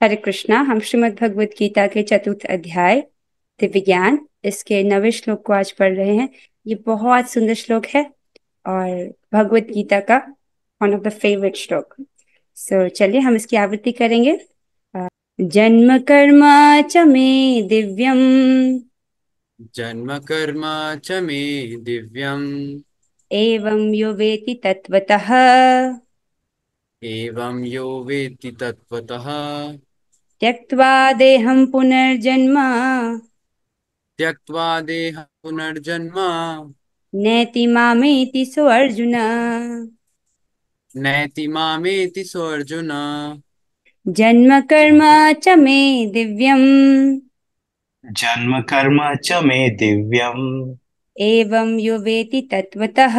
हरे कृष्णा। हम श्रीमद् भगवत गीता के चतुर्थ अध्याय दिव्य ज्ञान इसके 9वें श्लोक को आज पढ़ रहे हैं। ये बहुत सुंदर श्लोक है और भगवत गीता का वन ऑफ द फेवरेट श्लोक। चलिए हम इसकी आवृत्ति करेंगे। जन्म कर्म च मे दिव्यम जन्म कर्म च मे दिव्यम्। एवं यो वेति तत्वतः एवं यो वेत्ति तत्त्वतः त्यक्त्वा देहं पुनर्जन्म त्यक्त्वा देह पुनर्जन्म नेति मामेति सो अर्जुन। नैति मामेति सोऽर्जुन। जन्म कर्म च मे दिव्यम् जन्म कर्म च मे दिव्यम्। एवं यो वेति तत्वतः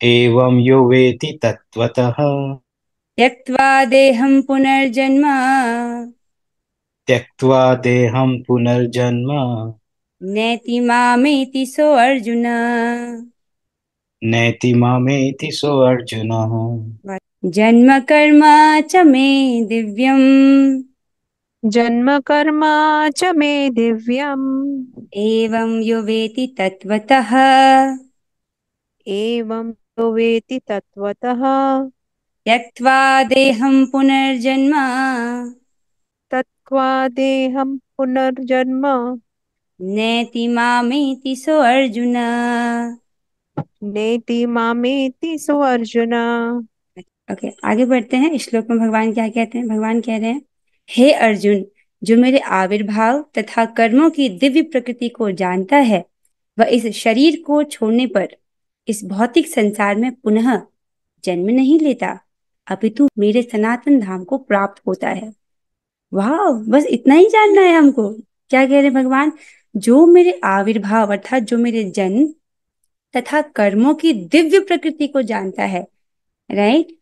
एवं यो वेति तत्त्वतः त्यक्त्वा देहं पुनर्जन्म त्यक्त्वा देहं पुनर्जन्म नेति मामेति सो अर्जुन। नैति मामेति सोऽर्जुन। जन्म कर्म च मे दिव्यम् जन्म कर्म च मे दिव्यम्। एवं यो वेति तत्वतः एवं यो वेति तत्वतः त्यक्त्वा देहं पुनर्जन्म तत्त्वा देहं पुनर्जन्म नेति मामेति सो अर्जुन। नेति मामेति सो अर्जुन। ओके, आगे बढ़ते हैं। इस श्लोक में भगवान क्या कहते हैं? भगवान कह रहे हैं, हे अर्जुन, जो मेरे आविर्भाव तथा कर्मों की दिव्य प्रकृति को जानता है वह इस शरीर को छोड़ने पर इस भौतिक संसार में पुनः जन्म नहीं लेता, अपितु मेरे सनातन धाम को प्राप्त होता है। वाह, बस इतना ही जानना है हमको। क्या कह रहे हैं भगवान? जो मेरे आविर्भाव अर्थात जो मेरे जन्म तथा कर्मों की दिव्य प्रकृति को जानता है, राइट,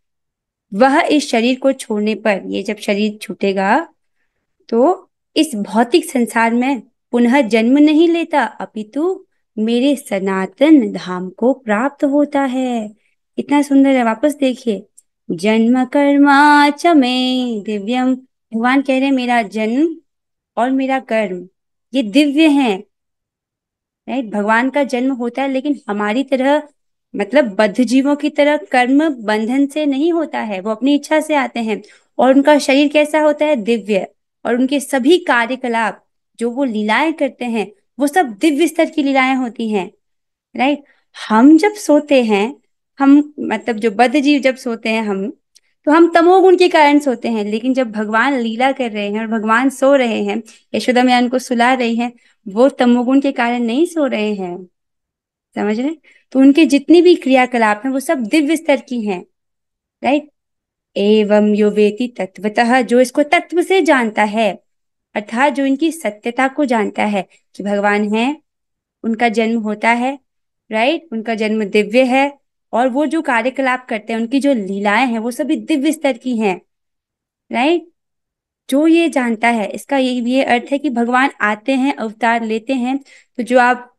वह इस शरीर को छोड़ने पर, ये जब शरीर छूटेगा तो इस भौतिक संसार में पुनः जन्म नहीं लेता, अपितु मेरे सनातन धाम को प्राप्त होता है। इतना सुंदर है। वापस देखिए, जन्म कर्मा च मे दिव्यम। भगवान कह रहे हैं मेरा जन्म और मेरा कर्म ये दिव्य हैं, राइट। भगवान का जन्म होता है लेकिन हमारी तरह, मतलब बद्ध जीवों की तरह कर्म बंधन से नहीं होता है, वो अपनी इच्छा से आते हैं। और उनका शरीर कैसा होता है? दिव्य। और उनके सभी कार्यकलाप जो वो लीलाएं करते हैं वो सब दिव्य स्तर की लीलाएं होती हैं, राइट। हम जब सोते हैं, हम मतलब जो बद्ध जीव जब सोते हैं हम, तो हम तमोगुण के कारण सोते हैं। लेकिन जब भगवान लीला कर रहे हैं और भगवान सो रहे हैं, यशोदा मैया उनको सुला रही हैं, वो तमोगुण के कारण नहीं सो रहे हैं, समझ रहे? तो उनके जितनी भी क्रियाकलाप हैं वो सब दिव्य स्तर की हैं, राइट। एवं यो वेति तत्वतः, जो इसको तत्व से जानता है, अर्थात जो इनकी सत्यता को जानता है कि भगवान है, उनका जन्म होता है, राइट, उनका जन्म दिव्य है, और वो जो कार्यकलाप करते हैं, उनकी जो लीलाएं हैं वो सभी दिव्य स्तर की हैं, राइट। जो ये जानता है, इसका ये अर्थ है कि भगवान आते हैं, अवतार लेते हैं। तो जो आप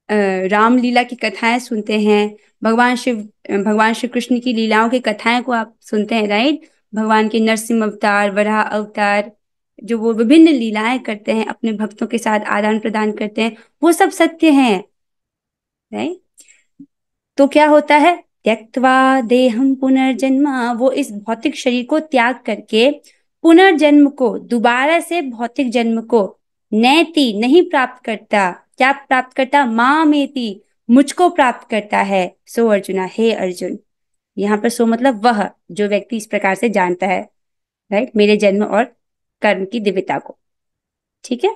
रामलीला की कथाएं सुनते हैं, भगवान श्री कृष्ण की लीलाओं की कथाएं को आप सुनते हैं, राइट। भगवान के नरसिंह अवतार, वराह अवतार, जो वो विभिन्न लीलाएं करते हैं, अपने भक्तों के साथ आदान प्रदान करते हैं, वो सब सत्य हैं, राइट। तो क्या होता है? त्यक्त्वा देहम पुनर्जन्म, वो इस भौतिक शरीर को त्याग करके पुनर्जन्म को, दोबारा से भौतिक जन्म को, नैति नहीं प्राप्त करता। क्या प्राप्त करता? मामेति, मुझको प्राप्त करता है। सो अर्जुना, हे अर्जुन। यहाँ पर सो मतलब वह, जो व्यक्ति इस प्रकार से जानता है, राइट, मेरे जन्म और कर्म की दिव्यता को। ठीक है,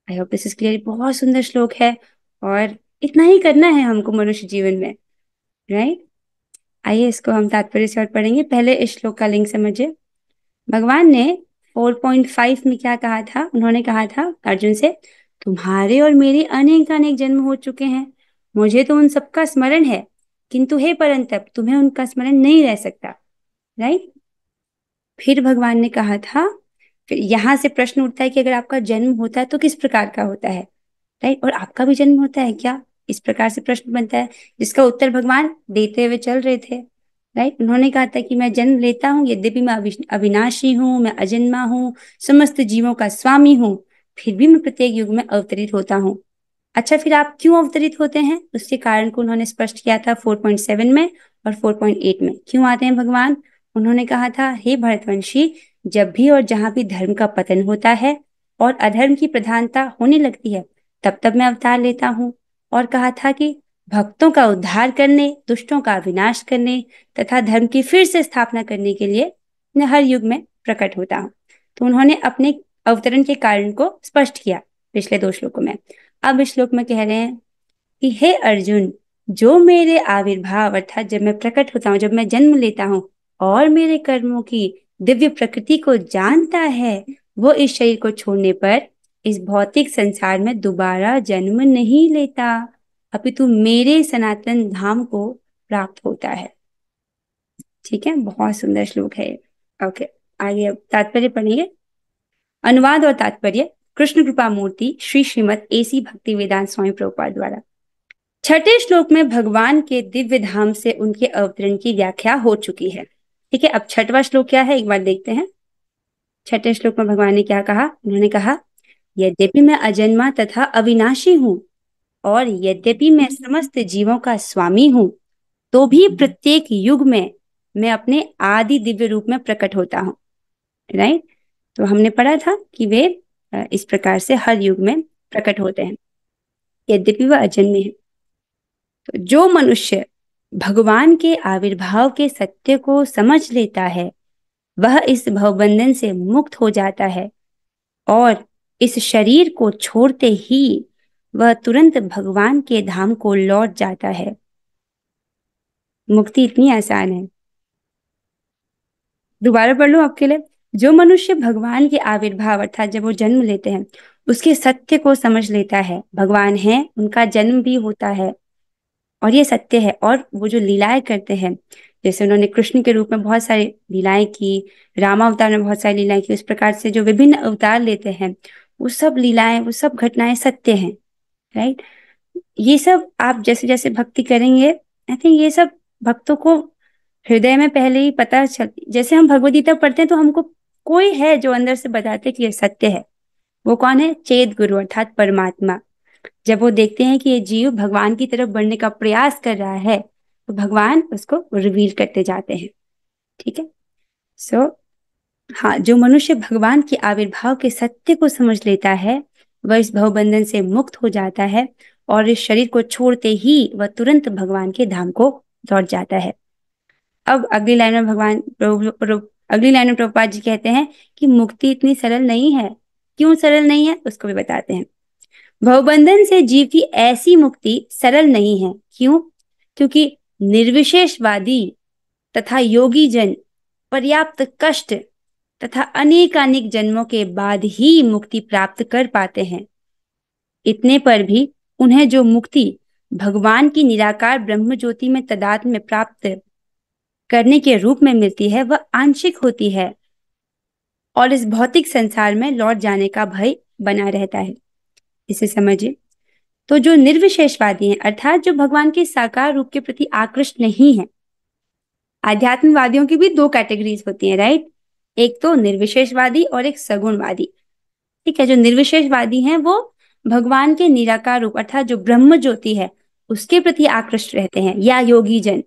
आई होप दिस इज क्लियर। बहुत सुंदर श्लोक है और इतना ही करना है हमको मनुष्य जीवन में, राइट। आइए इसको हम तात्पर्य से और पढ़ेंगे। पहले इस श्लोक का लिंक समझिए। भगवान ने 4.5 में क्या कहा था? उन्होंने कहा था अर्जुन से, तुम्हारे और मेरे अनेक अनेक जन्म हो चुके हैं, मुझे तो उन सबका स्मरण है, किंतु हे परंतप तुम्हें उनका स्मरण नहीं रह सकता, राइट। फिर भगवान ने कहा था, फिर यहाँ से प्रश्न उठता है कि अगर आपका जन्म होता है तो किस प्रकार का होता है, राइट। और आपका भी जन्म होता है क्या? इस प्रकार से प्रश्न बनता है, जिसका उत्तर भगवान देते हुए चल रहे थे। राइट। उन्होंने कहा था कि मैं जन्म लेता हूँ, यद्यपि मैं अविनाशी हूँ, मैं अजन्मा हूँ, समस्त जीवों का स्वामी हूँ, फिर भी मैं प्रत्येक युग में अवतरित होता हूँ। अच्छा, फिर आप क्यों अवतरित होते हैं, उसके कारण को उन्होंने स्पष्ट किया था 4.7 में और 4.8 में। क्यों आते हैं भगवान? उन्होंने कहा था, हे भरतवंशी, जब भी और जहां भी धर्म का पतन होता है और अधर्म की प्रधानता होने लगती है, तब तब मैं अवतार लेता हूँ। और कहा था कि भक्तों का उद्धार करने, दुष्टों का विनाश करने तथा धर्म की फिर से स्थापना करने के लिए मैं हर युग में प्रकट होता हूँ। तो उन्होंने अपने अवतरण के कारण को स्पष्ट किया पिछले 2 श्लोकों में। अब इस श्लोक में कह रहे हैं कि हे अर्जुन, जो मेरे आविर्भाव अर्थात जब मैं प्रकट होता हूँ, जब मैं जन्म लेता हूँ और मेरे कर्मों की दिव्य प्रकृति को जानता है, वो इस शरीर को छोड़ने पर इस भौतिक संसार में दोबारा जन्म नहीं लेता, अपितु मेरे सनातन धाम को प्राप्त होता है। ठीक है, बहुत सुंदर श्लोक है। ओके, आगे अब तात्पर्य पढ़िए। अनुवाद और तात्पर्य कृष्ण कृपा मूर्ति श्री श्रीमद एसी भक्ति वेदांत स्वामी प्रभुपाद द्वारा। छठे श्लोक में भगवान के दिव्य धाम से उनके अवतरण की व्याख्या हो चुकी है। ठीक है, अब छठवां श्लोक क्या है एक बार देखते हैं। छठे श्लोक में भगवान ने क्या कहा? उन्होंने कहा, यद्यपि मैं अजन्मा तथा अविनाशी हूँ और यद्यपि मैं समस्त जीवों का स्वामी हूँ, तो भी प्रत्येक युग में मैं अपने आदि दिव्य रूप में प्रकट होता हूँ। राइट। तो हमने पढ़ा था कि वे इस प्रकार से हर युग में प्रकट होते हैं, यद्यपि वह अजन्मे हैं। तो जो मनुष्य भगवान के आविर्भाव के सत्य को समझ लेता है, वह इस भवबंधन से मुक्त हो जाता है और इस शरीर को छोड़ते ही वह तुरंत भगवान के धाम को लौट जाता है। मुक्ति इतनी आसान है। दोबारा पढ़ लूं आपके लिए। जो मनुष्य भगवान के आविर्भाव अर्थात जब वो जन्म लेते हैं उसके सत्य को समझ लेता है, भगवान है, उनका जन्म भी होता है और ये सत्य है, और वो जो लीलाएं करते हैं, जैसे उन्होंने कृष्ण के रूप में बहुत सारी लीलाएं की, रामावतार में बहुत सारी लीलाएं की, उस प्रकार से जो विभिन्न अवतार लेते हैं वो सब लीलाएं, वो सब घटनाएं सत्य हैं। राइट। ये सब आप जैसे जैसे भक्ति करेंगे, आई थिंक ये सब भक्तों को हृदय में पहले ही पता चल, जैसे हम भगवद गीता पढ़ते हैं तो हमको कोई है जो अंदर से बताते कि ये सत्य है। वो कौन है? चेत गुरु अर्थात परमात्मा। जब वो देखते हैं कि ये जीव भगवान की तरफ बढ़ने का प्रयास कर रहा है तो भगवान उसको रिवील करते जाते हैं। ठीक है। सो हाँ, जो मनुष्य भगवान के आविर्भाव के सत्य को समझ लेता है वह इस भवबंधन से मुक्त हो जाता है और इस शरीर को छोड़ते ही वह तुरंत भगवान के धाम को लौट जाता है। अब अगली लाइन में अगली लाइन में प्रभुपाद जी कहते हैं कि मुक्ति इतनी सरल नहीं है। क्यों सरल नहीं है उसको भी बताते हैं। भवबंधन से जीव की ऐसी मुक्ति सरल नहीं है। क्यों? क्योंकि निर्विशेषवादी तथा योगी जन पर्याप्त कष्ट तथा अनेकानेक जन्मों के बाद ही मुक्ति प्राप्त कर पाते हैं। इतने पर भी उन्हें जो मुक्ति भगवान की निराकार ब्रह्म ज्योति में तदात्म में प्राप्त करने के रूप में मिलती है वह आंशिक होती है और इस भौतिक संसार में लौट जाने का भय बना रहता है। इसे समझिए। तो जो निर्विशेषवादी हैं अर्थात जो भगवान के साकार रूप के प्रति आकृष्ट नहीं है, आध्यात्मवादियों की भी 2 कैटेगरीज होती हैं। राइट। एक तो निर्विशेषवादी और एक सगुणवादी। ठीक है। जो निर्विशेषवादी हैं वो भगवान के निराकार रूप अर्थात जो ब्रह्म ज्योति है उसके प्रति आकृष्ट रहते हैं, या योगी जन।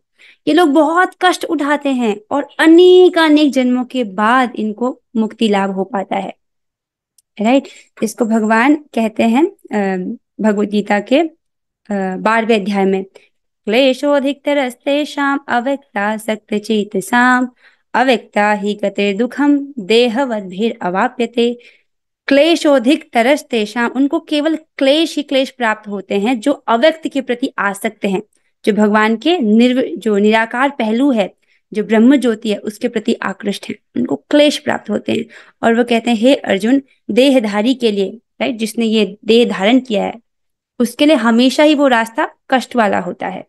ये लोग बहुत कष्ट उठाते हैं और अनेक जन्मों के बाद इनको मुक्ति लाभ हो पाता है। राइट। इसको भगवान कहते हैं भगवद गीता के 12वें अध्याय में, क्लेशोऽधिकतरस्तेषाम् अव्यक्तासक्तचेतसाम् अव्यक्ता हि गते दुखम देहवद्भिरवाप्यते। क्लेशोधिक तरस तेषाम, उनको केवल क्लेश ही क्लेश प्राप्त होते हैं जो अव्यक्त के प्रति आसक्त हैं, जो भगवान के जो निराकार पहलू है, जो ब्रह्म ज्योति है उसके प्रति आकृष्ट हैं, उनको क्लेश प्राप्त होते हैं। और वो कहते हैं, हे अर्जुन, देहधारी के लिए, राइट, जिसने ये देह धारण किया है उसके लिए हमेशा ही वो रास्ता कष्ट वाला होता है।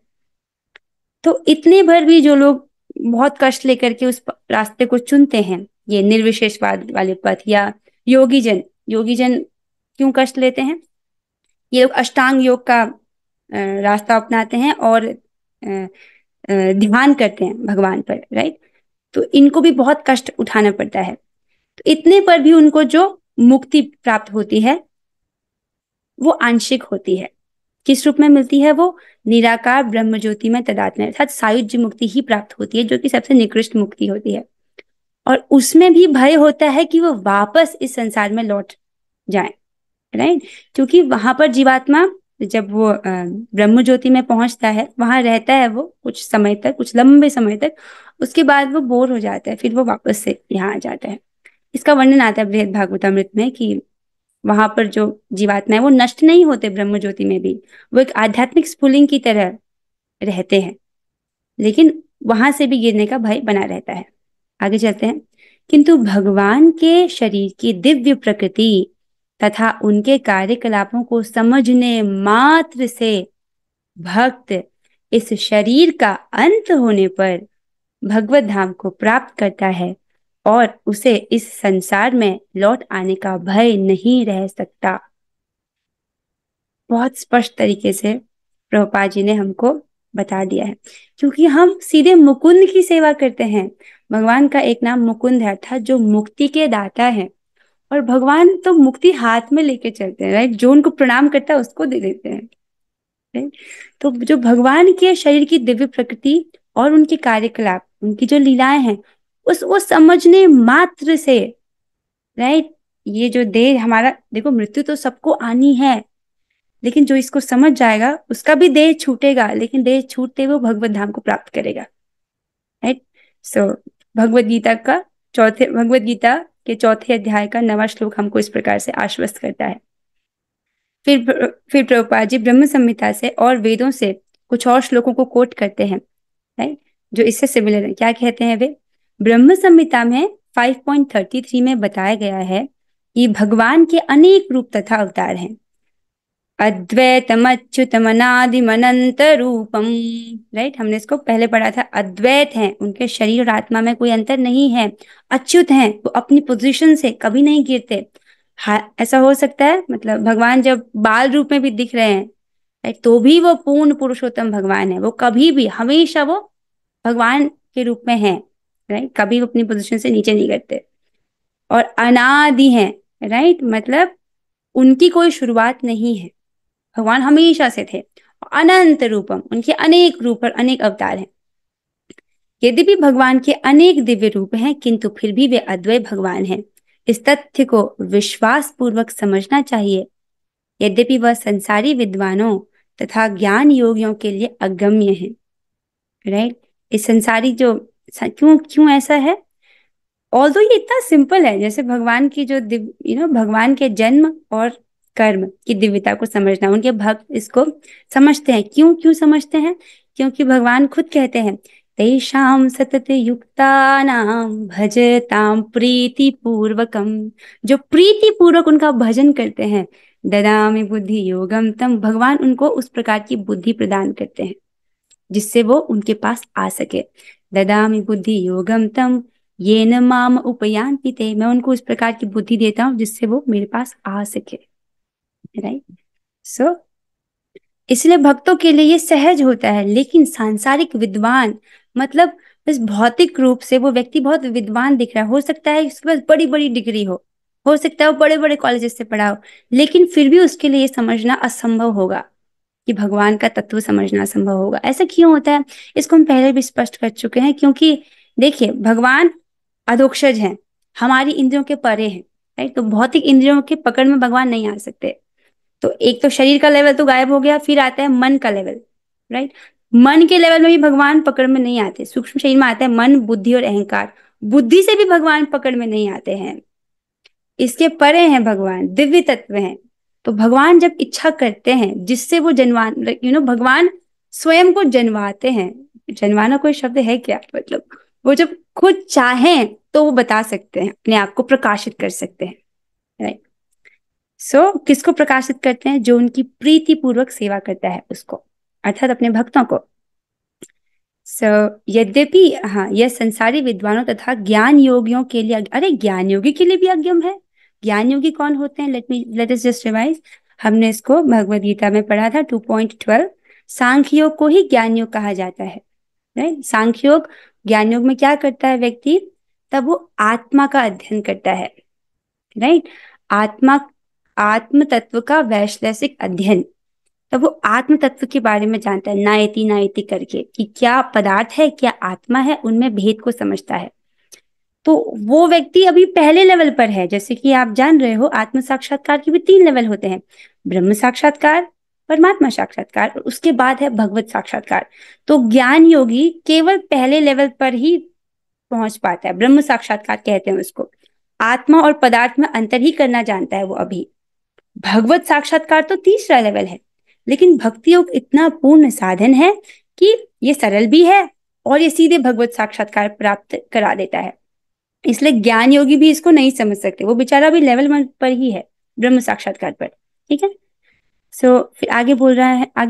तो इतने भर भी जो लोग बहुत कष्ट लेकर के उस रास्ते को चुनते हैं, ये निर्विशेषवाद वाले पथ, या योगी जन क्यों कष्ट लेते हैं? ये लोग अष्टांग योग का रास्ता अपनाते हैं और ध्यान करते हैं भगवान पर, राइट, तो इनको भी बहुत कष्ट उठाना पड़ता है। तो इतने पर भी उनको जो मुक्ति प्राप्त होती है वो आंशिक होती है। किस रूप में मिलती है वो? निराकार ब्रह्म ज्योति में तदात्म्य अर्थात सायुज्य मुक्ति ही प्राप्त होती है, जो कि सबसे निकृष्ट मुक्ति होती है। और उसमें भी भय होता है कि वो वापस इस संसार में लौट जाए, राइट, क्योंकि वहां पर जीवात्मा जब वो ब्रह्म ज्योति में पहुंचता है, वहां रहता है वो कुछ समय तक, कुछ लंबे समय तक, उसके बाद वो बोर हो जाता है, फिर वो वापस से यहाँ आ जाता है। इसका वर्णन आता है बृहद भागवतामृत में कि वहां पर जो जीवात्मा है वो नष्ट नहीं होते ब्रह्म ज्योति में भी, वो एक आध्यात्मिक स्फुलिंग की तरह रहते हैं, लेकिन वहां से भी गिरने का भय बना रहता है। आगे चलते हैं। किंतु भगवान के शरीर की दिव्य प्रकृति तथा उनके कार्यकलापों को समझने मात्र से भक्त इस शरीर का अंत होने पर भगवत धाम को प्राप्त करता है और उसे इस संसार में लौट आने का भय नहीं रह सकता। बहुत स्पष्ट तरीके से प्रभुपाद जी ने हमको बता दिया है, क्योंकि हम सीधे मुकुंद की सेवा करते हैं। भगवान का एक नाम मुकुंद है, अर्थात जो मुक्ति के दाता है, और भगवान तो मुक्ति हाथ में लेके चलते हैं, राइट, जो उनको प्रणाम करता है उसको दे देते हैं, राइट। तो जो भगवान के शरीर की दिव्य प्रकृति और उनके कार्यकलाप, उनकी जो लीलाएं हैं, वो समझने मात्र से, राइट, ये जो देह हमारा, देखो मृत्यु तो सबको आनी है, लेकिन जो इसको समझ जाएगा उसका भी देह छूटेगा, लेकिन देह छूटते वो भगवत धाम को प्राप्त करेगा, राइट। सो भगवत गीता के चौथे अध्याय का 9वां श्लोक हमको इस प्रकार से आश्वस्त करता है। फिर प्रभुपाद जी ब्रह्म संहिता से और वेदों से कुछ और श्लोकों को कोट करते हैं, राइट, जो इससे सिमिलर है। क्या कहते हैं वे? ब्रह्म संहिता में 5.33 में बताया गया है कि भगवान के अनेक रूप तथा अवतार हैं। अद्वैतमच्युतमनादिमनंत रूपम, राइट, हमने इसको पहले पढ़ा था। अद्वैत हैं, उनके शरीर और आत्मा में कोई अंतर नहीं है। अच्युत हैं, वो अपनी पोजीशन से कभी नहीं गिरते। हाँ, ऐसा हो सकता है, मतलब भगवान जब बाल रूप में भी दिख रहे हैं, राइट, तो भी वो पूर्ण पुरुषोत्तम भगवान है, वो कभी भी हमेशा वो भगवान के रूप में है, राइट, कभी वो अपनी पोजीशन से नीचे नहीं करते। और अनादि हैं, राइट, मतलब उनकी कोई शुरुआत नहीं है, भगवान हमेशा से थे। अनंत रूपम, उनके अनेक रूप और अनेक अवतार हैं। यद्यपि भगवान के अनेक दिव्य रूप हैं, किंतु फिर भी वे अद्वय भगवान हैं। इस तथ्य को विश्वास पूर्वक समझना चाहिए। यद्यपि वह संसारी विद्वानों तथा ज्ञान योगियों के लिए अगम्य है, राइट। इस संसारी जो क्यों ऐसा है? ऑल्दो ये इतना सिंपल है, जैसे भगवान की जो भगवान के जन्म और कर्म की दिव्यता को समझना, उनके भक्त इसको समझते हैं। क्यों समझते हैं? क्योंकि भगवान खुद कहते हैं, तेषां सतत युक्तानां भजतां प्रीति पूर्वकम, जो प्रीति पूर्वक उनका भजन करते हैं, ददामि बुद्धि योगम तम, भगवान उनको उस प्रकार की बुद्धि प्रदान करते हैं जिससे वो उनके पास आ सके। ददामि बुद्धि योगम तम येन माम उपयान्ति ते, मैं उनको इस प्रकार की बुद्धि देता हूँ जिससे वो मेरे पास आ सके, राइट। सो इसलिए भक्तों के लिए ये सहज होता है। लेकिन सांसारिक विद्वान, मतलब इस भौतिक रूप से वो व्यक्ति बहुत विद्वान दिख रहा है, हो सकता है उसके पास बड़ी बड़ी डिग्री हो सकता है वो बड़े बड़े कॉलेजेस से पढ़ा हो, लेकिन फिर भी उसके लिए समझना असंभव होगा कि भगवान का तत्व समझना संभव होगा। ऐसा क्यों होता है? इसको हम पहले भी स्पष्ट कर चुके हैं। क्योंकि देखिए, भगवान अधोक्षज हैं, हमारी इंद्रियों के परे हैं, राइट। तो भौतिक इंद्रियों के पकड़ में भगवान नहीं आ सकते। तो एक तो शरीर का लेवल तो गायब हो गया, फिर आता है मन का लेवल, राइट। मन के लेवल में भी भगवान पकड़ में नहीं आते। सूक्ष्म शरीर में आता है मन, बुद्धि और अहंकार। बुद्धि से भी भगवान पकड़ में नहीं आते हैं, इसके परे हैं भगवान, दिव्य तत्व हैं। तो भगवान जब इच्छा करते हैं जिससे वो भगवान स्वयं को जन्माते हैं। जन्माना कोई शब्द है क्या? मतलब वो जब खुद चाहें तो वो बता सकते हैं, अपने आप को प्रकाशित कर सकते हैं, राइट। सो किसको प्रकाशित करते हैं? जो उनकी प्रीति पूर्वक सेवा करता है उसको, अर्थात अपने भक्तों को। यद्यपि हाँ, यह संसारी विद्वानों तथा ज्ञान योगियों के लिए, अरे ज्ञान योगी के लिए भी अगम है। ज्ञान योगी कौन होते हैं? Let us just revise. हमने इसको भगवद गीता में पढ़ा था 2.12। सांख्य योग को ही ज्ञान योग कहा जाता है, राइट। सांख्य योग, ज्ञान योग में क्या करता है व्यक्ति? तब वो आत्मा का अध्ययन करता है, राइट। आत्मा, आत्म तत्व का वैश्लेषिक अध्ययन। तब वो आत्म तत्व के बारे में जानता है, नायति नायति करके, कि क्या पदार्थ है, क्या आत्मा है, उनमें भेद को समझता है। तो वो व्यक्ति अभी पहले लेवल पर है। जैसे कि आप जान रहे हो, आत्म साक्षात्कार के भी 3 लेवल होते हैं, ब्रह्म साक्षात्कार, परमात्मा साक्षात्कार, और उसके बाद है भगवत साक्षात्कार। तो ज्ञान योगी केवल पहले लेवल पर ही पहुंच पाता है, ब्रह्म साक्षात्कार कहते हैं उसको। आत्मा और पदार्थ में अंतर ही करना जानता है वो अभी। भगवत साक्षात्कार तो तीसरा लेवल है। लेकिन भक्ति योग इतना पूर्ण साधन है कि ये सरल भी है और ये सीधे भगवत साक्षात्कार प्राप्त करा देता है। इसलिए ज्ञान योगी भी इसको नहीं समझ सकते, वो बेचारा भी लेवल 1 पर ही है, ब्रह्म साक्षात्कार पर। ठीक है। फिर आगे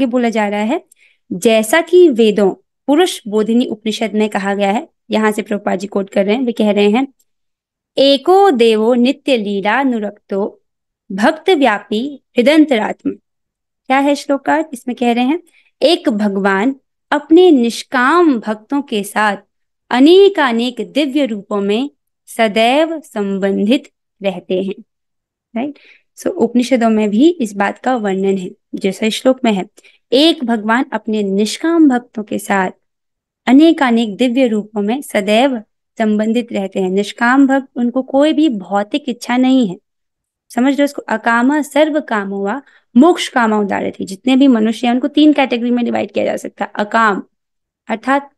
बोला जा रहा है, जैसा कि वेदों पुरुष बोधिनी उपनिषद में कहा गया है। यहां से प्रभुपाद जी कोट कर रहे हैं, वे कह रहे हैं, एको देवो नित्य लीला नुरक्तो भक्त व्यापी हृदयंतरात्म। क्या है श्लोक का? इसमें कह रहे हैं, एक भगवान अपने निष्काम भक्तों के साथ अनेकानेक दिव्य रूपों में सदैव संबंधित रहते हैं, राइट। सो उपनिषदों में भी इस बात का वर्णन है, जैसा श्लोक में है, एक भगवान अपने निष्काम भक्तों के साथ अनेकानेक दिव्य रूपों में सदैव संबंधित रहते हैं। निष्काम भक्त, उनको कोई भी भौतिक इच्छा नहीं है, समझ रहे हो इसको? अकामा सर्व काम हुआ, मोक्ष कामा उदाहरण थी। जितने भी मनुष्य हैं उनको 3 कैटेगरी में डिवाइड किया जा सकता है। अकाम अर्थात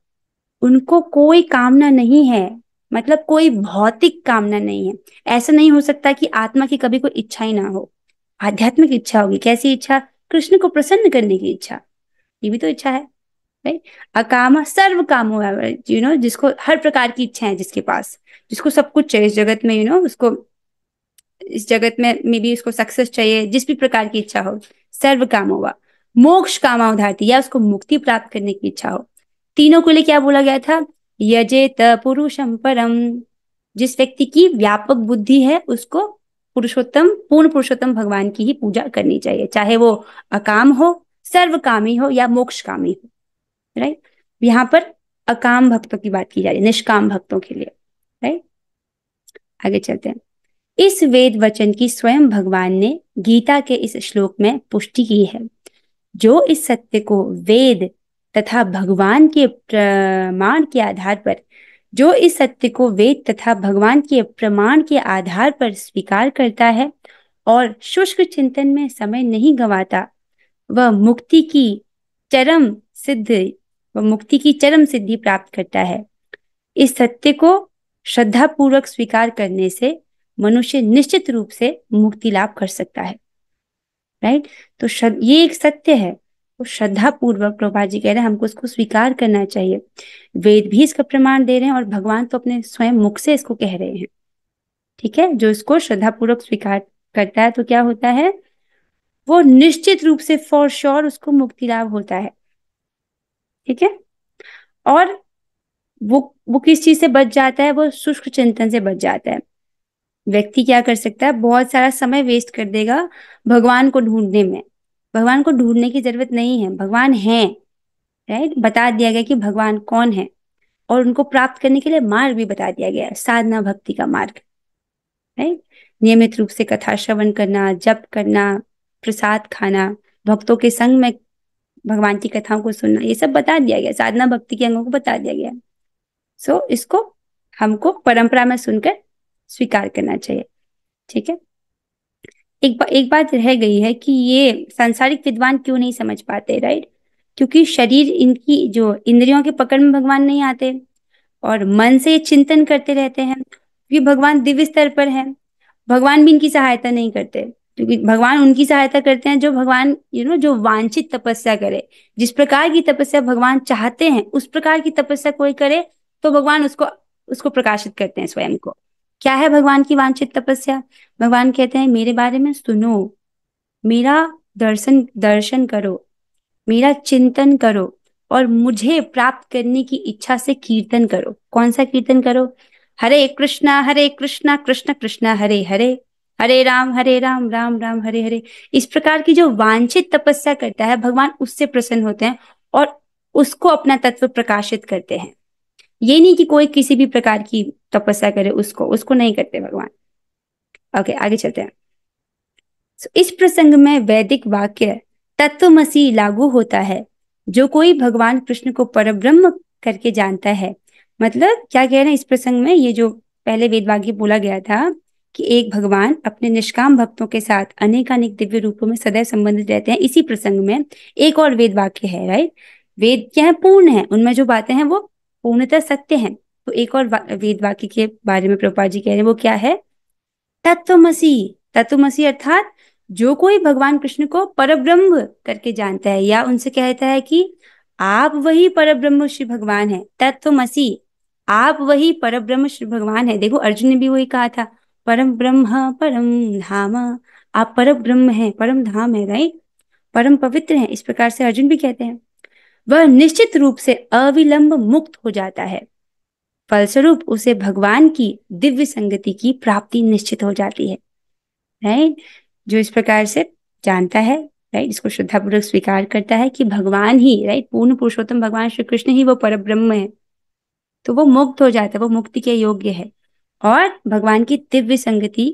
उनको कोई कामना नहीं है, मतलब कोई भौतिक कामना नहीं है। ऐसा नहीं हो सकता कि आत्मा की कभी कोई इच्छा ही ना हो। आध्यात्मिक इच्छा होगी। कैसी इच्छा? कृष्ण को प्रसन्न करने की इच्छा, ये भी तो इच्छा है, राइट। अकाम सर्व काम हुआ, जिसको हर प्रकार की इच्छा है, जिसके पास, जिसको सब कुछ चाहिए इस जगत में, उसको इस जगत में मे बी उसको सक्सेस चाहिए, जिस भी प्रकार की इच्छा हो, सर्व काम हुआ। मोक्ष कामा उदाहरती, या उसको मुक्ति प्राप्त करने की इच्छा हो। तीनों को लिए क्या बोला गया था? यजेत पुरुषम परम। जिस व्यक्ति की व्यापक बुद्धि है उसको पुरुषोत्तम, पूर्ण पुरुषोत्तम भगवान की ही पूजा करनी चाहिए, चाहे वो अकाम हो, सर्वकामी हो, या मोक्षकामी हो, राइट। यहाँ पर अकाम भक्तों की बात की जा रही है, निष्काम भक्तों के लिए, राइट। आगे चलते हैं। इस वेद वचन की स्वयं भगवान ने गीता के इस श्लोक में पुष्टि की है। जो इस सत्य को वेद तथा भगवान के प्रमाण के आधार पर जो इस सत्य को वेद तथा भगवान के प्रमाण के आधार पर स्वीकार करता है और शुष्क चिंतन में समय नहीं गंवाता, वह मुक्ति की चरम सिद्धि प्राप्त करता है। इस सत्य को श्रद्धा पूर्वक स्वीकार करने से मनुष्य निश्चित रूप से मुक्ति लाभ कर सकता है, राइट। तो ये एक सत्य है, तो श्रद्धा पूर्वक प्रभुपाद जी कह रहे हैं हमको इसको स्वीकार करना चाहिए। वेद भी इसका प्रमाण दे रहे हैं और भगवान तो अपने स्वयं मुख से इसको कह रहे हैं, ठीक है। जो इसको श्रद्धा पूर्वक स्वीकार करता है तो क्या होता है? वो निश्चित रूप से फॉर श्योर उसको मुक्ति लाभ होता है, ठीक है। और वो किस चीज से बच जाता है? वो शुष्क चिंतन से बच जाता है। व्यक्ति क्या कर सकता है? बहुत सारा समय वेस्ट कर देगा भगवान को ढूंढने में। भगवान को ढूंढने की जरूरत नहीं है, भगवान है, राइट। बता दिया गया कि भगवान कौन है और उनको प्राप्त करने के लिए मार्ग भी बता दिया गया है, साधना भक्ति का मार्ग, राइट। नियमित रूप से कथा श्रवण करना, जप करना, प्रसाद खाना, भक्तों के संग में भगवान की कथाओं को सुनना, ये सब बता दिया गया, साधना भक्ति के अंगों को बता दिया गया। सो इसको हमको परंपरा में सुनकर स्वीकार करना चाहिए, ठीक है। एक बात रह गई है कि ये सांसारिक विद्वान क्यों नहीं समझ पाते, राइट। क्योंकि शरीर, इनकी जो इंद्रियों के पकड़ में भगवान नहीं आते और मन से चिंतन करते रहते हैं, क्योंकि भगवान दिव्य स्तर पर है। भगवान भी इनकी सहायता नहीं करते, क्योंकि भगवान उनकी सहायता करते हैं जो भगवान जो वांछित तपस्या करे। जिस प्रकार की तपस्या भगवान चाहते हैं उस प्रकार की तपस्या कोई करे तो भगवान उसको उसको प्रकाशित करते हैं स्वयं को। क्या है भगवान की वांछित तपस्या? भगवान कहते हैं मेरे बारे में सुनो, मेरा दर्शन करो, मेरा चिंतन करो और मुझे प्राप्त करने की इच्छा से कीर्तन करो। कौन सा कीर्तन करो? हरे कृष्णा कृष्ण कृष्ण हरे हरे, हरे राम राम राम हरे हरे। इस प्रकार की जो वांछित तपस्या करता है भगवान उससे प्रसन्न होते हैं और उसको अपना तत्व प्रकाशित करते हैं। ये नहीं कि कोई किसी भी प्रकार की तपस्या करे, उसको नहीं करते भगवान। ओके, आगे चलते हैं। इस प्रसंग में वैदिक वाक्य तत्वमसि लागू होता है। जो कोई भगवान कृष्ण को परब्रह्म करके जानता है, मतलब क्या कह रहे हैं इस प्रसंग में, ये जो पहले वेद वाक्य बोला गया था कि एक भगवान अपने निष्काम भक्तों के साथ अनेकानेक दिव्य रूपों में सदैव संबंधित रहते हैं, इसी प्रसंग में एक और वेद वाक्य है, राइट। वेद क्या है, पूर्ण है, उनमें जो बातें हैं वो पूर्णतः सत्य हैं। तो एक और वेद वाक्य के बारे में प्रभुपाद जी कह रहे हैं, वो क्या है, तत्वमसि। तत्वमसि अर्थात जो कोई भगवान कृष्ण को परब्रह्म करके जानता है या उनसे कहता है कि आप वही परब्रह्म श्री भगवान है, तत्वमसि, आप वही परब्रह्म श्री भगवान है। देखो अर्जुन ने भी वही कहा था, परम ब्रह्म परम धाम, आप परम ब्रह्म है, परम धाम है, राइट, परम पवित्र है, इस प्रकार से अर्जुन भी कहते हैं। वह निश्चित रूप से अविलंब मुक्त हो जाता है, फलस्वरूप उसे भगवान की दिव्य संगति की प्राप्ति निश्चित हो जाती है, राइट। जो इस प्रकार से जानता है, राइट, इसको श्रद्धापूर्वक स्वीकार करता है कि भगवान ही, राइट, पूर्ण पुरुषोत्तम भगवान श्री कृष्ण ही वो परब्रह्म है, तो वो मुक्त हो जाता है, वो मुक्ति के योग्य है और भगवान की दिव्य संगति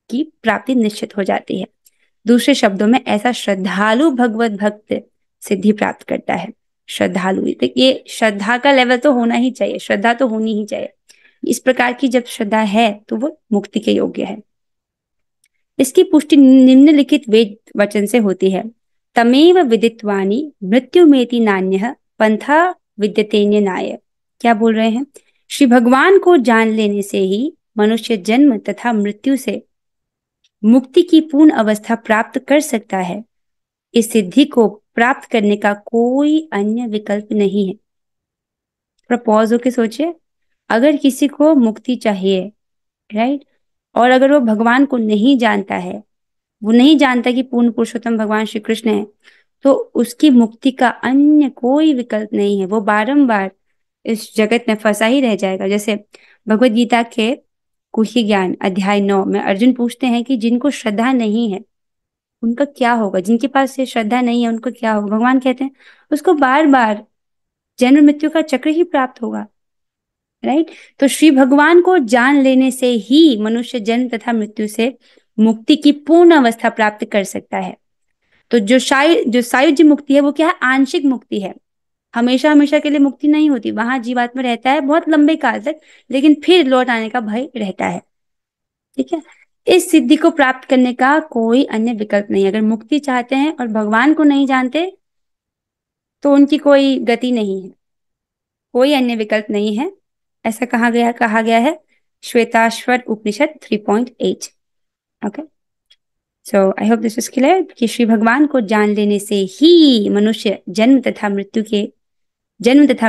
की प्राप्ति निश्चित हो जाती है। दूसरे शब्दों में ऐसा श्रद्धालु भगवत भक्त सिद्धि प्राप्त करता है। श्रद्धालु, तो ये श्रद्धा का लेवल तो होना ही चाहिए, श्रद्धा तो होनी ही चाहिए। इस प्रकार की जब श्रद्धा है तो वो मुक्ति के योग्य है। इसकी पुष्टि निम्नलिखित वेद वचन से होती है, तमेव विदित्वानि मृत्युमेति नान्यः पंथा विद्यतेन्यनाय। क्या बोल रहे हैं, श्री भगवान को जान लेने से ही मनुष्य जन्म तथा मृत्यु से मुक्ति की पूर्ण अवस्था प्राप्त कर सकता है। इस सिद्धि को प्राप्त करने का कोई अन्य विकल्प नहीं है। थोड़ा पॉज होके सोचिए, अगर किसी को मुक्ति चाहिए, राइट, और अगर वो भगवान को नहीं जानता है, वो नहीं जानता कि पूर्ण पुरुषोत्तम भगवान श्री कृष्ण है, तो उसकी मुक्ति का अन्य कोई विकल्प नहीं है। वो बारंबार इस जगत में फंसा ही रह जाएगा। जैसे भगवत गीता के कुशी ज्ञान अध्याय 9 में अर्जुन पूछते हैं कि जिनको श्रद्धा नहीं है उनका क्या होगा, जिनके पास ये श्रद्धा नहीं है उनको क्या होगा। भगवान कहते हैं उसको बार बार जन्म मृत्यु का चक्र ही प्राप्त होगा, राइट। तो श्री भगवान को जान लेने से ही मनुष्य जन्म तथा मृत्यु से मुक्ति की पूर्ण अवस्था प्राप्त कर सकता है। तो जो सायुज्य मुक्ति है वो क्या है, आंशिक मुक्ति है, हमेशा हमेशा के लिए मुक्ति नहीं होती। वहां जीवात्मा रहता है बहुत लंबे काल तक, लेकिन फिर लौट आने का भय रहता है, ठीक है। इस सिद्धि को प्राप्त करने का कोई अन्य विकल्प नहीं। अगर मुक्ति चाहते हैं और भगवान को नहीं जानते तो उनकी कोई गति नहीं है, कोई अन्य विकल्प नहीं है। ऐसा कहा गया है श्वेताश्वर उपनिषद 3.8। Okay, so I hope this is clear कि श्री भगवान को जान लेने से ही मनुष्य जन्म तथा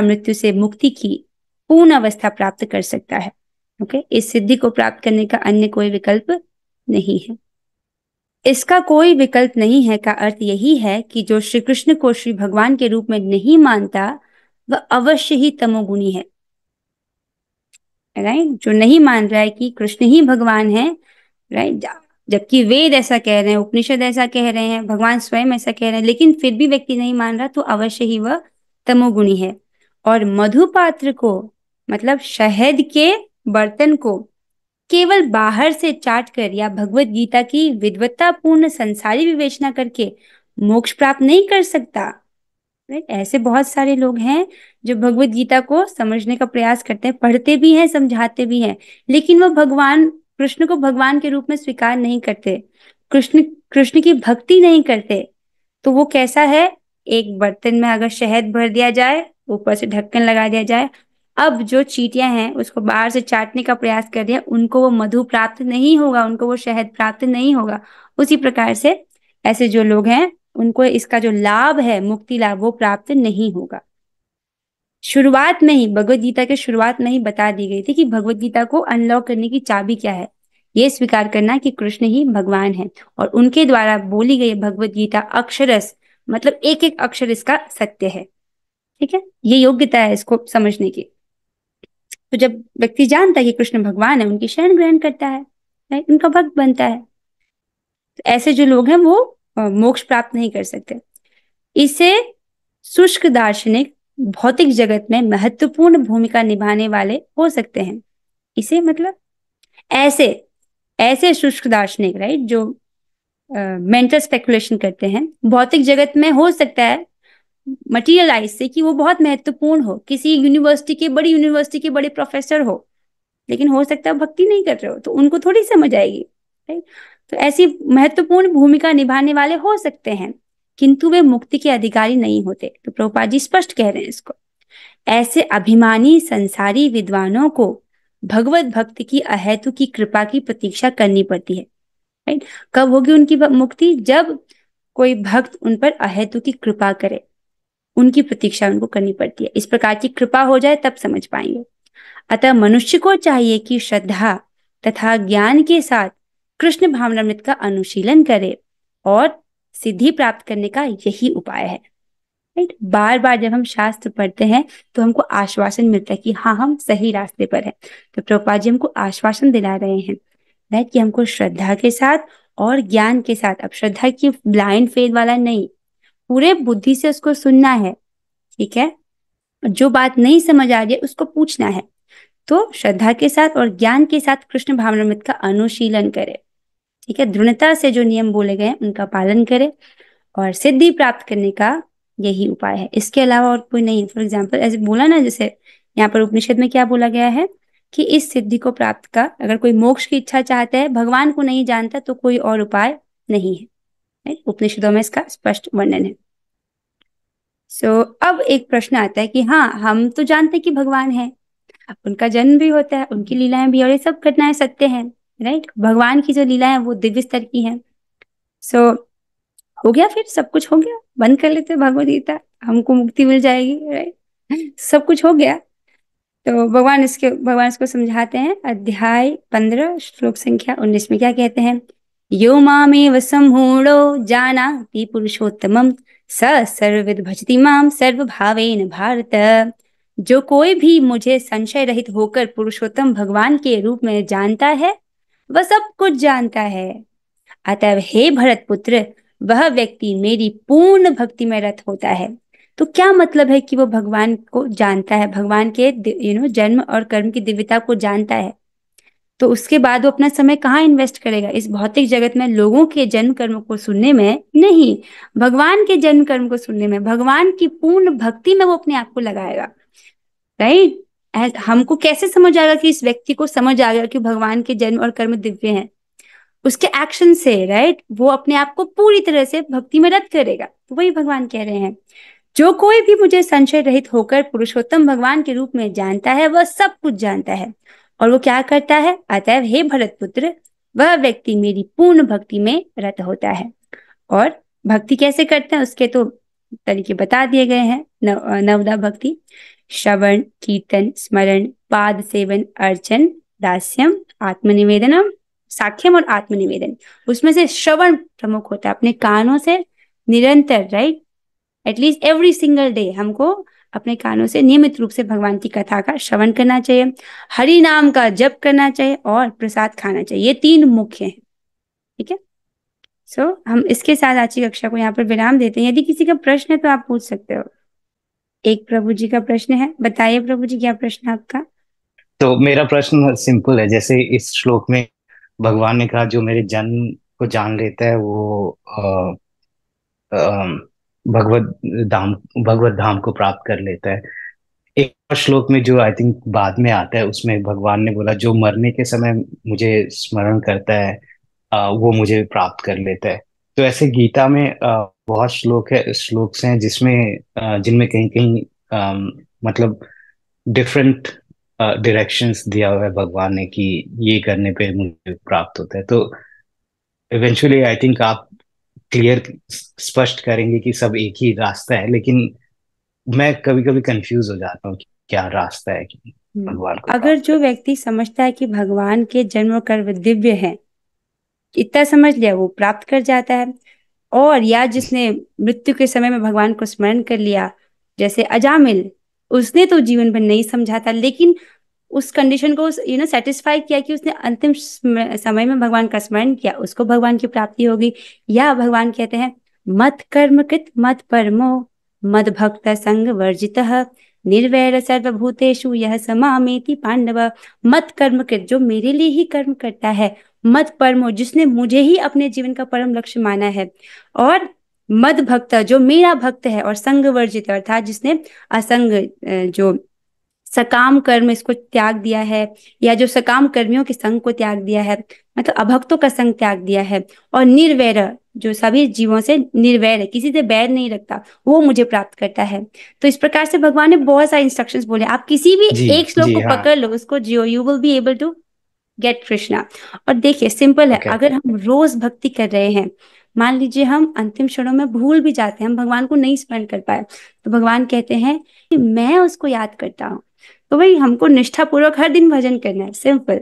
मृत्यु से मुक्ति की पूर्ण अवस्था प्राप्त कर सकता है। ओके, इस सिद्धि को प्राप्त करने का अन्य कोई विकल्प नहीं है। इसका कोई विकल्प नहीं है का अर्थ यही है कि जो श्री कृष्ण को श्री भगवान के रूप में नहीं मानता वह अवश्य ही तमोगुणी है, राइट। जो नहीं मान रहा है कि कृष्ण ही भगवान है, राइट, जबकि वेद ऐसा कह रहे हैं, उपनिषद ऐसा कह रहे हैं, भगवान स्वयं ऐसा कह रहे हैं, लेकिन फिर भी व्यक्ति नहीं मान रहा, तो अवश्य ही वह तमोगुणी है। और मधुपात्र को, मतलब शहद के बर्तन को केवल बाहर से चाट कर या भगवत गीता की विद्वत्ता पूर्ण संसारी विवेचना करके मोक्ष प्राप्त नहीं कर सकता, राइट। ऐसे बहुत सारे लोग हैं जो भगवत गीता को समझने का प्रयास करते हैं, पढ़ते भी हैं, समझाते भी हैं, लेकिन वो कृष्ण को भगवान के रूप में स्वीकार नहीं करते, कृष्ण की भक्ति नहीं करते। तो वो कैसा है, एक बर्तन में अगर शहद भर दिया जाए, ऊपर से ढक्कन लगा दिया जाए, अब जो चींटियां हैं उसको बाहर से चाटने का प्रयास कर रही है, उनको वो मधु प्राप्त नहीं होगा, उनको वो शहद प्राप्त नहीं होगा। उसी प्रकार से ऐसे जो लोग हैं उनको इसका जो लाभ है, मुक्ति लाभ, वो प्राप्त नहीं होगा। शुरुआत में ही, भगवत गीता के शुरुआत में ही बता दी गई थी कि भगवत गीता को अनलॉक करने की चाबी क्या है, ये स्वीकार करना कि कृष्ण ही भगवान है और उनके द्वारा बोली गई भगवत गीता अक्षरस, मतलब एक एक अक्षर इसका सत्य है, ठीक है। ये योग्यता है इसको समझने की। तो जब व्यक्ति जानता है कि कृष्ण भगवान है, उनकी शरण ग्रहण करता है, राइट, उनका भक्त बनता है। तो ऐसे जो लोग हैं वो मोक्ष प्राप्त नहीं कर सकते। इसे शुष्क दार्शनिक भौतिक जगत में महत्वपूर्ण भूमिका निभाने वाले हो सकते हैं। इसे मतलब ऐसे ऐसे शुष्क दार्शनिक, राइट, जो मेंटल स्पेकुलेशन करते हैं भौतिक जगत में, हो सकता है मटीरियलाइज से कि वो बहुत महत्वपूर्ण हो, किसी बड़ी यूनिवर्सिटी के बड़े प्रोफेसर हो, लेकिन हो सकता है भक्ति नहीं कर रहे हो, तो उनको थोड़ी समझ आएगी, राइट। तो ऐसी महत्वपूर्ण भूमिका निभाने वाले हो सकते हैं, किंतु वे मुक्ति के अधिकारी नहीं होते। तो प्रभुपाद जी स्पष्ट कह रहे हैं इसको। ऐसे अभिमानी संसारी विद्वानों को भगवत भक्ति की अहेतु की कृपा की प्रतीक्षा करनी पड़ती है, राइट। कब होगी उनकी मुक्ति? जब कोई भक्त उन पर अहेतु की कृपा करे, उनकी प्रतीक्षा उनको करनी पड़ती है। इस प्रकार की कृपा हो जाए तब समझ पाएंगे। अतः मनुष्य को चाहिए कि श्रद्धा तथा ज्ञान के साथ कृष्ण भावनामृत का अनुशीलन करे, और सिद्धि प्राप्त करने का यही उपाय है, राइट। बार बार जब हम शास्त्र पढ़ते हैं तो हमको आश्वासन मिलता है कि हाँ, हम सही रास्ते पर हैं। तो प्रभुपाद जी हमको आश्वासन दिला रहे हैं, राइट, कि हमको श्रद्धा के साथ और ज्ञान के साथ, अब श्रद्धा की ब्लाइंड फेथ वाला नहीं, पूरे बुद्धि से उसको सुनना है, ठीक है। जो बात नहीं समझ आ रही है उसको पूछना है। तो श्रद्धा के साथ और ज्ञान के साथ कृष्ण भावनामृत का अनुशीलन करे, ठीक है। दृढ़ता से जो नियम बोले गए हैं उनका पालन करे, और सिद्धि प्राप्त करने का यही उपाय है, इसके अलावा और कोई नहीं। फॉर एग्जाम्पल ऐसे बोला ना, जैसे यहाँ पर उपनिषद में क्या बोला गया है कि इस सिद्धि को प्राप्त का, अगर कोई मोक्ष की इच्छा चाहता है, भगवान को नहीं जानता, तो कोई और उपाय नहीं है, उपनिषदों में इसका स्पष्ट वर्णन है। अब एक प्रश्न आता है कि हाँ, हम तो जानते हैं कि भगवान है, उनका जन्म भी होता है, उनकी लीलाएं भी, और ये सब घटनाएं सत्य हैं, राइट। भगवान की जो लीलाएं वो दिव्य स्तर की हैं। हो गया, फिर सब कुछ हो गया, बंद कर लेते भगवद गीता, हमको मुक्ति मिल जाएगी, राइट। सब कुछ हो गया। तो भगवान इसको समझाते हैं। अध्याय 15 श्लोक संख्या 19 में क्या कहते हैं? यो मामेव सम्मूढ़ो जानाति पुरुषोत्तमं स सर्वविद भजति माम सर्वभावेन भारत। जो कोई भी मुझे संशय रहित होकर पुरुषोत्तम भगवान के रूप में जानता है, वह सब कुछ जानता है। अतः हे भरत पुत्र, वह व्यक्ति मेरी पूर्ण भक्ति में रत होता है। तो क्या मतलब है कि वो भगवान को जानता है, भगवान के जन्म और कर्म की दिव्यता को जानता है, तो उसके बाद वो अपना समय कहाँ इन्वेस्ट करेगा? इस भौतिक जगत में लोगों के जन्म कर्म को सुनने में नहीं, भगवान के जन्म कर्म को सुनने में, भगवान की पूर्ण भक्ति में वो अपने आप को लगाएगा, राइट। हमको कैसे समझ आएगा कि इस व्यक्ति को समझ आ गया कि भगवान के जन्म और कर्म दिव्य हैं? उसके एक्शन से, राइट। वो अपने आप को पूरी तरह से भक्ति में रत करेगा। तो वही भगवान कह रहे हैं, जो कोई भी मुझे संशय रहित होकर पुरुषोत्तम भगवान के रूप में जानता है, वह सब कुछ जानता है। और वो क्या करता है? अतएव हे भरत पुत्र, वह व्यक्ति मेरी पूर्ण भक्ति में रत होता है। और भक्ति कैसे करते हैं उसके तो तरीके बता दिए गए हैं। नवदा भक्ति: श्रवण, कीर्तन, स्मरण, पाद सेवन, अर्चन, दास्यम, आत्मनिवेदनम, साख्यम और आत्मनिवेदन। उसमें से श्रवण प्रमुख होता है, अपने कानों से निरंतर, right, at least every single day हमको अपने कानों से नियमित रूप से भगवान की कथा का श्रवण करना चाहिए, हरि नाम का जप करना चाहिए और प्रसाद खाना चाहिए। ये 3 मुख्य हैं, ठीक है। हम इसके साथ आज की कक्षा को यहाँ पर विराम देते हैं। यदि किसी का प्रश्न है तो आप पूछ सकते हो। एक प्रभु जी का प्रश्न है, बताइए प्रभु जी, क्या प्रश्न है आपका? तो मेरा प्रश्न सिंपल है। जैसे इस श्लोक में भगवान ने कहा जो मेरे जन्म को जान लेता है वो भगवत धाम को प्राप्त कर लेता है। एक और श्लोक में जो आई थिंक बाद में आता है, उसमें भगवान ने बोला जो मरने के समय मुझे स्मरण करता है वो मुझे प्राप्त कर लेता है। तो ऐसे गीता में बहुत श्लोक हैं जिसमें जिनमें कहीं कहीं मतलब डिफरेंट डायरेक्शंस दिया हुआ है भगवान ने कि ये करने पे मुझे प्राप्त होता है। तो इवेंचुअली आई थिंक आप क्लियर स्पष्ट करेंगे कि सब एक ही रास्ता है, लेकिन मैं कभी कभी कंफ्यूज हो जाता हूँ कि क्या रास्ता है कि भगवान को अगर जो व्यक्ति समझता है कि भगवान के जन्म और कर्म दिव्य है, इतना समझ लिया, वो प्राप्त कर जाता है। और या जिसने मृत्यु के समय में भगवान को स्मरण कर लिया, जैसे अजामिल, उसने तो जीवन भर नहीं समझा था, लेकिन उस कंडीशन को सेटिस्फाई किया कि उसने अंतिम समय में भगवान का स्मरण किया, उसको भगवान की प्राप्ति होगी। या भगवान कहते हैं मत कर्म कृत मत परमो मद्भक्त संग वर्जितः निर्वैर सर्वभूतेषु यह समामेति पांडव। मत कर्म कृत, जो मेरे लिए ही कर्म करता है, मत परमो, जिसने मुझे ही अपने जीवन का परम लक्ष्य माना है, और मद भक्त, जो मेरा भक्त है, और संग वर्जित अर्थात जिसने असंग जो सकाम कर्म इसको त्याग दिया है, या जो सकाम कर्मियों के संग को त्याग दिया है, मतलब अभक्तों का संग त्याग दिया है, और निर्वैर, जो सभी जीवों से निर्वैर है, किसी से बैर नहीं रखता, वो मुझे प्राप्त करता है। तो इस प्रकार से भगवान ने बहुत सारे इंस्ट्रक्शंस बोले। आप किसी भी जी एक श्लोक जी को हाँ। पकड़ लो, उसको जियो, you will be able to get Krishna. और देखिए सिंपल है, ओके अगर हम रोज भक्ति कर रहे हैं, मान लीजिए हम अंतिम क्षणों में भूल भी जाते हैं, हम भगवान को नहीं स्मरण कर पाए, तो भगवान कहते हैं कि मैं उसको याद करता हूँ। तो भाई हमको निष्ठा पूर्वक हर दिन भजन करना है, सिंपल,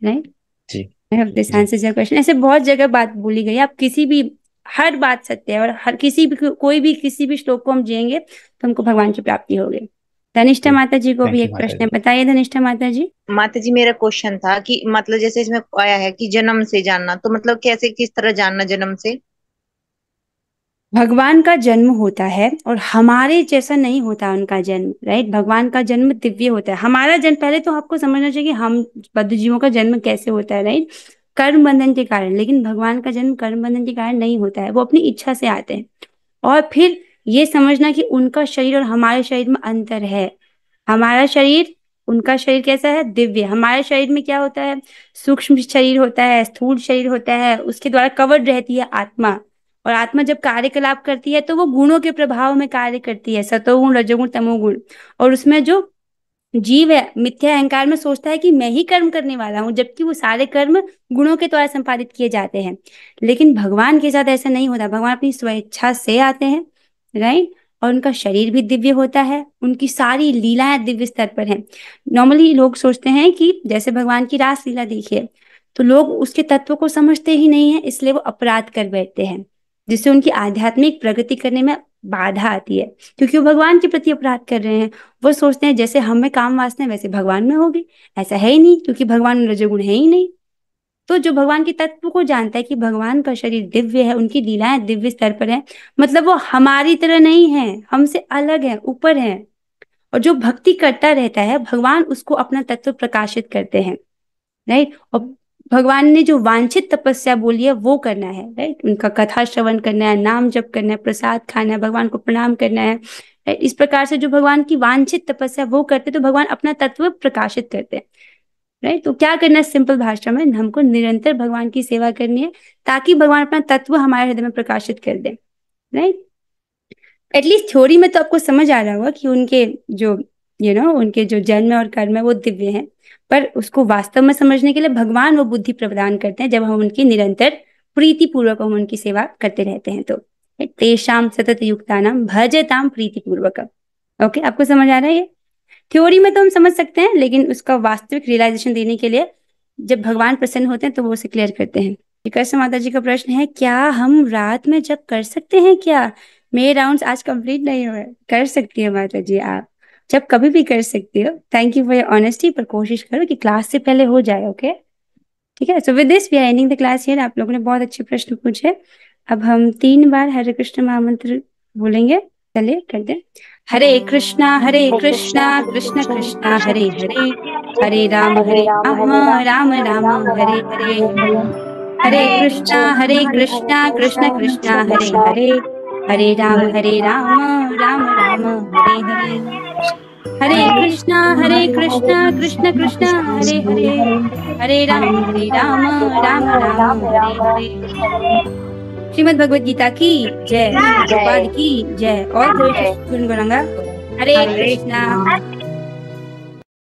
राइट। जी आई होप दिस जी आंसर्स योर क्वेश्चन। ऐसे बहुत जगह बात बोली गई है, आप किसी भी, हर बात सत्य है, और हर किसी भी, कोई भी किसी भी श्लोक को हम जिएंगे तो हमको भगवान की प्राप्ति होगी। धनिष्ठा जी। माता जी को भी थैंक यू एक माता प्रश्न है, जी। बताइए धनिष्ठा माता जी। माता जी मेरा क्वेश्चन था कि मतलब जैसे इसमें आया है कि जन्म से जानना, तो मतलब कैसे, किस तरह जानना जन्म से? भगवान का जन्म होता है और हमारे जैसा नहीं होता उनका जन्म, राइट। भगवान का जन्म दिव्य होता है, हमारा जन्म, पहले तो आपको समझना चाहिए कि हम बद्ध जीवों का जन्म कैसे होता है, राइट, कर्म बंधन के कारण। लेकिन भगवान का जन्म कर्म बंधन के कारण नहीं होता है, वो अपनी इच्छा से आते हैं। और फिर ये समझना कि उनका शरीर और हमारे शरीर में अंतर है। हमारा शरीर, उनका शरीर कैसा है, दिव्य। हमारे शरीर में क्या होता है, सूक्ष्म शरीर होता है, स्थूल शरीर होता है, उसके द्वारा कवर्ड रहती है आत्मा। और आत्मा जब कार्यकलाप करती है तो वो गुणों के प्रभाव में कार्य करती है, सतोगुण रजोगुण तमोगुण। और उसमें जो जीव है, मिथ्या अहंकार में सोचता है कि मैं ही कर्म करने वाला हूँ, जबकि वो सारे कर्म गुणों के द्वारा संपादित किए जाते हैं। लेकिन भगवान के साथ ऐसा नहीं होता, भगवान अपनी स्वेच्छा से आते हैं, राइट। और उनका शरीर भी दिव्य होता है, उनकी सारी लीलाएं दिव्य स्तर पर हैं। नॉर्मली लोग सोचते हैं कि जैसे भगवान की रास लीला देखिए, तो लोग उसके तत्व को समझते ही नहीं है, इसलिए वो अपराध कर बैठते हैं, जिससे उनकी आध्यात्मिक प्रगति करने में बाधा आती है, क्योंकि वो भगवान के प्रति अपराध कर रहे हैं। वो सोचते हैं जैसे हम में काम वासना है वैसे भगवान में होगी, ऐसा है ही नहीं, क्योंकि भगवान में रजोगुण है ही नहीं। तो जो भगवान के तत्व को जानता है कि भगवान का शरीर दिव्य है, उनकी लीलाएं दिव्य स्तर पर है, मतलब वो हमारी तरह नहीं है, हमसे अलग है, ऊपर है। और जो भक्ति करता रहता है, भगवान उसको अपना तत्व प्रकाशित करते हैं, राइट। और भगवान ने जो वांछित तपस्या बोली है वो करना है, राइट। उनका कथा श्रवण करना है, नाम जप करना है, प्रसाद खाना है, भगवान को प्रणाम करना है, राइट। इस प्रकार से जो भगवान की वांछित तपस्या वो करते, तो भगवान अपना तत्व प्रकाशित करते हैं, राइट। तो क्या करना है, सिंपल भाषा में हमको निरंतर भगवान की सेवा करनी है, ताकि भगवान अपना तत्व हमारे हृदय में प्रकाशित कर दे, राइट। एटलीस्ट थ्योरी में तो आपको समझ आ रहा होगा कि उनके जो उनके जो जन्म और कर्म है वो दिव्य है, पर उसको वास्तव में समझने के लिए भगवान वो बुद्धि प्रदान करते हैं जब हम उनकी निरंतर प्रीति पूर्वक हम उनकी सेवा करते रहते हैं। तो तेषाम सतत युक्तानाम भजताम प्रीति पूर्वक। ओके, आपको समझ आ रहा है? ये थ्योरी में तो हम समझ सकते हैं, लेकिन उसका वास्तविक रियलाइजेशन देने के लिए जब भगवान प्रसन्न होते हैं तो वो उसे क्लियर करते हैं। कृष्ण माता जी का प्रश्न है, क्या हम रात में जब कर सकते हैं क्या? मेरे राउंड्स आज कंप्लीट नहीं हुए। कर सकती है माता जी, आप जब कभी भी कर सकती हो। Thank you for your honesty, पर कोशिश करो कि क्लास से पहले हो जाए। ओके, ठीक है। So with this we are ending the class here. आप लोगों ने बहुत अच्छे प्रश्न पूछे। अब हम 3 बार हरे कृष्ण महामंत्र बोलेंगे। चलिए करते हैं। हरे कृष्णा कृष्ण कृष्णा हरे हरे, हरे राम राम राम हरे हरे। हरे कृष्णा कृष्ण कृष्णा हरे हरे, हरे राम राम राम हरे हरे। हरे कृष्णा कृष्ण कृष्ण हरे हरे, हरे राम राम राम हरे हरे। श्रीमद् भगवद गीता की जय, प्रभुपाद की जय। और गुरुगंगा। हरे कृष्णा।